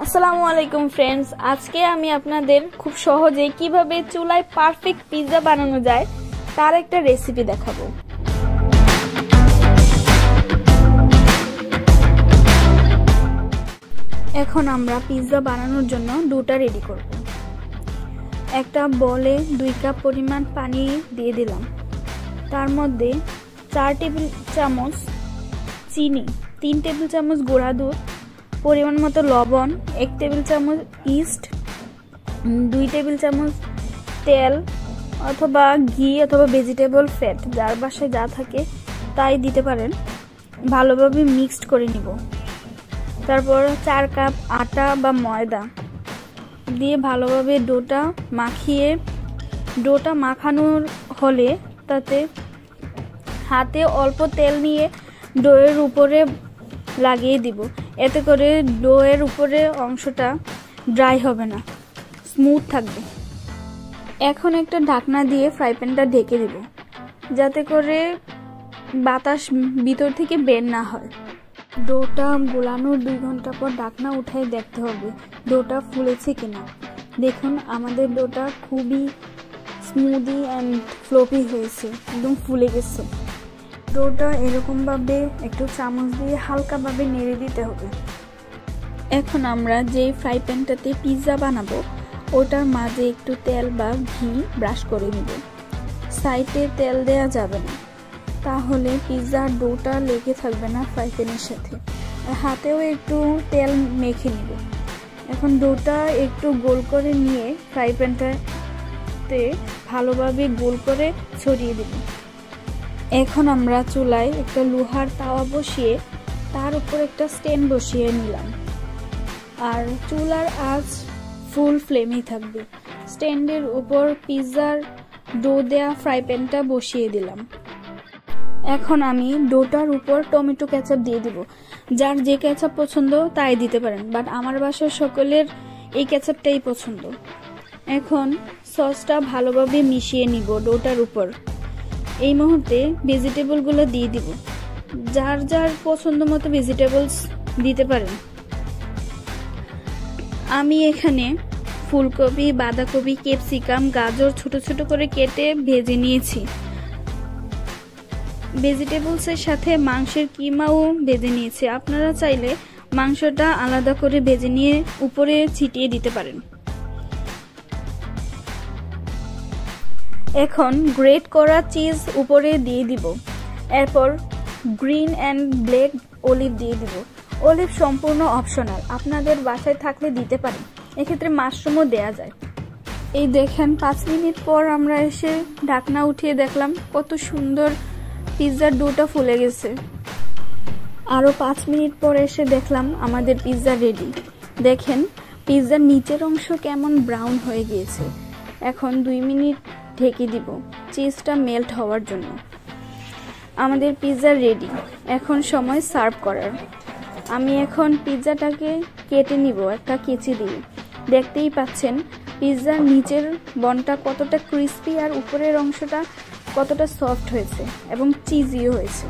আসসালামু আলাইকুম ফ্রেন্ডস, আজকে আমি আপনাদের খুব সহজে কিভাবে চুলায় পারফেক্ট পিৎজা বানানো যায় তার একটা রেসিপি দেখাবো। এখন আমরা পিৎজা বানানোর জন্য ডোটা রেডি করব। একটা বলে 2 কাপ পরিমাণ পানি দিয়ে দিলাম, তার মধ্যে 4 টেবিল চামচ চিনি, 3 টেবিল চামচ গুঁড়া দুধ, পরিমাণ মতো লবণ, 1 টেবিল চামচ ইস্ট, 2 টেবিল চামচ তেল অথবা ঘি অথবা ভেজিটেবল ফ্যাট, যার বাসায় যা থাকে তাই দিতে পারেন। ভালোভাবে মিক্সড করে নিব। তারপর 4 কাপ আটা বা ময়দা দিয়ে ভালোভাবে ডোটা মাখানোর হলে তাতে হাতে অল্প তেল নিয়ে ডোয়ের উপরে লাগিয়ে দিব। এতে করে ডোয়ের উপরে অংশটা ড্রাই হবে না, স্মুথ থাকবে। এখন একটা ঢাকনা দিয়ে ফ্রাই প্যানটা ঢেকে দিব, যাতে করে বাতাস ভিতর থেকে বের না হয়। ডোটা গোলানোর 2 ঘন্টা পর ঢাকনা উঠাই দেখতে হবে ডোটা ফুলেছে কিনা। দেখুন আমাদের ডোটা খুবই স্মুদি অ্যান্ড ফ্লোপি হয়েছে, একদম ফুলে গেছে। ডোটা এরকমভাবে একটু চামচ দিয়ে হালকাভাবে নেড়ে দিতে হবে। এখন আমরা যে ফ্রাই প্যানটাতে পিৎজা বানাবো ওটার মাঝে একটু তেল বা ঘি ব্রাশ করে নিব। সাইডে তেল দেয়া যাবে না, তাহলে পিৎজার ডোটা লেগে থাকবে না ফ্রাই প্যানের সাথে। আর হাতেও একটু তেল মেখে নিব। এখন ডোটা একটু গোল করে নিয়ে ফ্রাই প্যানটাতে ভালোভাবে গোল করে ছড়িয়ে দেব। এখন আমরা চুলায় একটা লোহার তাওয়া বসিয়ে তার উপর একটা স্ট্যান্ড বসিয়ে নিলাম, আর চুলার আঁচ ফুল ফ্লেমেই থাকবে। স্ট্যান্ডের উপর পিৎজার ডো দেয়া ফ্রাই প্যানটা বসিয়ে দিলাম। এখন আমি ডোটার উপর টমেটো কেচাপ দিয়ে দিব। যার যে কেচাপ পছন্দ তাই দিতে পারেন, বাট আমার বাসার সকলের এই কেচাপটাই পছন্দ। এখন সসটা ভালোভাবে মিশিয়ে নিব ডোটার উপর। এই মুহূর্তে ভেজিটেবলগুলো দিয়ে দিব। যার যার পছন্দ মতো ভেজিটেবলস দিতে পারেন। আমি এখানে ফুলকপি, বাঁধাকপি, ক্যাপসিকাম, গাজর ছোট ছোট করে কেটে ভেজে নিয়েছি। ভেজিটেবলসের সাথে মাংসের কিমাও ভেজে নিয়েছি। আপনারা চাইলে মাংসটা আলাদা করে ভেজে নিয়ে উপরে ছিটিয়ে দিতে পারেন। এখন গ্রেট করা চিজ উপরে দিয়ে দিব। এরপর গ্রিন অ্যান্ড ব্ল্যাক অলিভ দিয়ে দিব। অলিভ সম্পূর্ণ অপশনাল, আপনাদের বাসায় থাকলে দিতে পারেন। এক্ষেত্রে মাশরুমও দেয়া যায়। এই দেখেন 5 মিনিট পর আমরা এসে ঢাকনা উঠিয়ে দেখলাম কত সুন্দর পিৎজার ডোটা ফুলে গেছে। আরও 5 মিনিট পর এসে দেখলাম আমাদের পিৎজা রেডি। দেখেন পিৎজার নিচের অংশ কেমন ব্রাউন হয়ে গিয়েছে। এখন 2 মিনিট ঢেকে দিব চিজটা মেল্ট হওয়ার জন্য। আমাদের পিৎজা রেডি। এখন সময় সার্ভ করার। আমি এখন পিৎজাটাকে কেটে নিব একটা কেচি দিয়ে। দেখতেই পাচ্ছেন পিৎজার নিচের বনটা কতটা ক্রিস্পি আর উপরের অংশটা কতটা সফট হয়েছে এবং চিজিও হয়েছে।